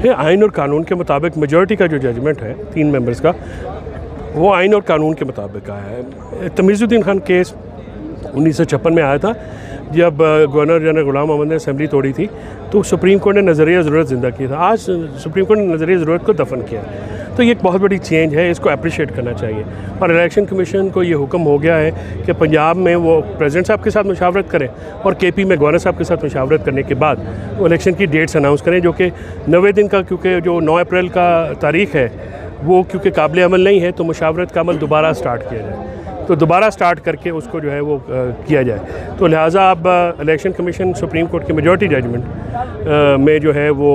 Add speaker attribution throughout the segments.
Speaker 1: ये आइन और कानून के मुताबिक मेजॉरिटी का जो जजमेंट है 3 मेंबर्स का, वो आइन और कानून के मुताबिक आया है। तमीज़ुद्दीन खान केस 1956 में आया था, जब गवर्नर जनरल गुलाम मोहम्मद ने असेंबली तोड़ी थी तो सुप्रीम कोर्ट ने नज़रिया ज़रूरत ज़िंदा किया था। आज सुप्रीम कोर्ट ने नज़रिया ज़रूरत को दफन किया, तो ये एक बहुत बड़ी चेंज है, इसको अप्रिशिएट करना चाहिए। और इलेक्शन कमीशन को ये हुक्म हो गया है कि पंजाब में वो प्रेसिडेंट साहब के साथ मुशावरत करें और केपी में गवर्नर साहब के साथ मुशावरत करने के बाद वो इलेक्शन की डेट्स अनाउंस करें, जो कि 90 दिन का, क्योंकि जो 9 अप्रैल का तारीख़ है वो क्योंकि काबिल अमल नहीं है, तो मुशावरत का अमल दोबारा स्टार्ट किया जाए, तो दोबारा स्टार्ट करके उसको जो है वो किया जाए। तो लिहाजा अब इलेक्शन कमीशन सुप्रीम कोर्ट की मेजॉरिटी जजमेंट में जो है वो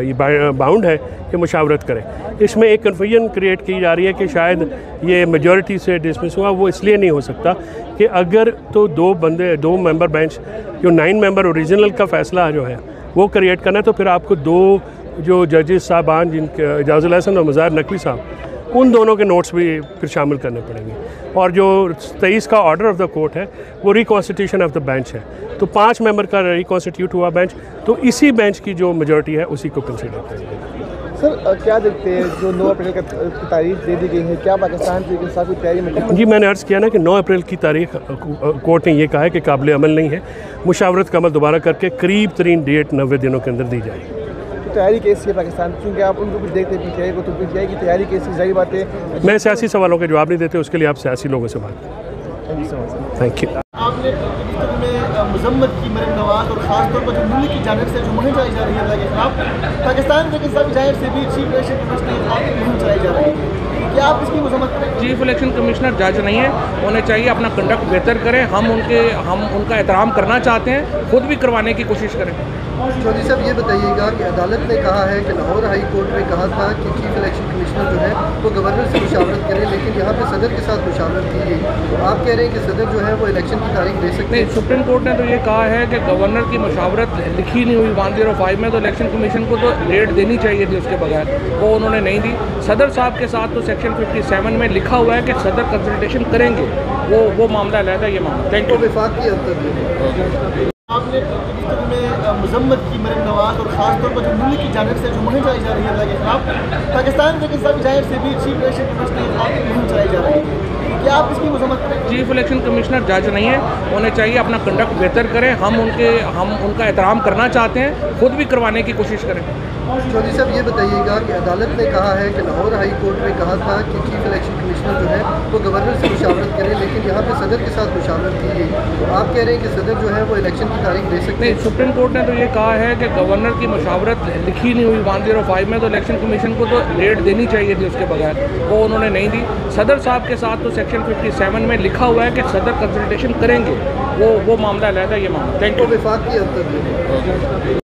Speaker 1: ये बाउंड है कि मुशावरत करें। इसमें एक कन्फ्यूजन क्रिएट की जा रही है कि शायद ये मेजॉरिटी से डिसमिस हुआ, वो इसलिए नहीं हो सकता कि अगर तो 2 मेंबर बेंच, जो 9 मेंबर ओरिजिनल का फ़ैसला जो है वो क्रिएट करना है, तो फिर आपको 2 जो जजेस साहबान जिनके एजाजुल हसन और मज़ाहिर नकवी साहब, उन दोनों के नोट्स भी फिर शामिल करने पड़ेंगे। और जो 23 का ऑर्डर ऑफ द कोर्ट है वो रिकॉन्स्टिट्यूशन ऑफ द बेंच है, तो 5 मेंबर का रिकॉन्स्टिट्यूट हुआ बेंच, तो इसी बेंच की जो मेजॉरिटी है उसी को कंसिडर करेंगे।
Speaker 2: सर क्या देखते हैं जो 9 अप्रैल की तारीख दे दी गई है, क्या पाकिस्तान की साथ तैयारी में?
Speaker 1: जी, मैंने अर्ज़ किया ना कि 9 अप्रैल की तारीख कोर्ट ने ये कहा है कि काबिल अमल नहीं है, मुशावरत का अमल दोबारा करके करीब तरीन डेट 90 दिनों के अंदर दी जाएगी।
Speaker 2: तैयारी कैसी है पाकिस्तान, क्योंकि आप उनको भी देखते हैं पीटीआई को, तो पीटीआई की तैयारी कैसी? जाहिर बात है
Speaker 1: मैं सियासी सवालों के जवाब नहीं देते, उसके लिए आप सियासी लोगों से बात करें। Thank you.
Speaker 2: आपने में मजम्मत की मरीम नवाज और ख़ासतौर पर जो मुल्क की जानिब से जो मुहिम चलाई जा रही है अल्लाह के खिलाफ, पाकिस्तान की जानिब से भी चीफ इलेक्शन कमिश्नर के खिलाफ मुहिम चलाई जा रही है, क्या आप इसकी मजम्मत करें?
Speaker 3: चीफ इलेक्शन कमिश्नर जज नहीं है, उन्हें चाहिए अपना कंडक्ट बेहतर करें। हम उनका एहतराम करना चाहते हैं, खुद भी करवाने की कोशिश करें।
Speaker 4: चौधरी साहब ये बताइएगा कि अदालत ने कहा है कि लाहौर हाई कोर्ट ने कहा था कि चीफ इलेक्शन कमिश्नर जो है वो गवर्नर से मुशावरत करें, लेकिन यहाँ पे सदर के साथ मुशावरत की गई, तो आप कह रहे हैं कि सदर जो है वो इलेक्शन की तारीख दे सकते हैं?
Speaker 3: सुप्रीम कोर्ट ने तो ये कहा है कि गवर्नर की मुशावरत लिखी नहीं हुई 105 में, तो इलेक्शन कमीशन को तो डेट देनी चाहिए थी उसके बगैर, वो उन्होंने नहीं दी। सदर साहब के साथ तो सेक्शन 57 में लिखा हुआ है कि सदर कंसल्टेशन करेंगे, वो मामला अलग है, ये मामला। Thank you.
Speaker 4: विफाक की अंतर
Speaker 2: आपने में मजम्मत की मरीम नवाज और ख़ासतौर पर जो मुल्क की जानिब से जो मुहिम चलाई जा रही है अल्लाह के खिलाफ, पाकिस्तान की जानिब से भी चीफ इलेक्शन कमिश्नर के खिलाफ मुहिम चलाई जा रही है, क्या आप इसकी मजम्मत करें?
Speaker 3: चीफ इलेक्शन कमिश्नर जज नहीं है, उन्हें चाहिए अपना कंडक्ट बेहतर करें। हम उनका एहतराम करना चाहते हैं, खुद भी करवाने की कोशिश करें।
Speaker 4: चौधरी साहब ये बताइएगा कि अदालत ने कहा है कि लाहौर हाई कोर्ट ने कहा था कि चीफ इलेक्शन कमिश्नर जो है वो गवर्नर से मुशावरत करें, लेकिन यहाँ पे सदर के साथ मुशावरत की गई, तो आप कह रहे हैं कि सदर जो है वो इलेक्शन की तारीख दे सकते हैं?
Speaker 3: सुप्रीम कोर्ट ने तो ये कहा है कि गवर्नर की मुशावरत लिखी नहीं हुई 105 में, तो इलेक्शन कमीशन को तो डेट देनी चाहिए थी उसके बगैर, वो उन्होंने नहीं दी। सदर साहब के साथ तो सेक्शन 57 में लिखा हुआ है कि सदर कंसल्टेशन करेंगे, वो मामला अलग है, ये मामला। Thank you.
Speaker 4: विफाक की अंतर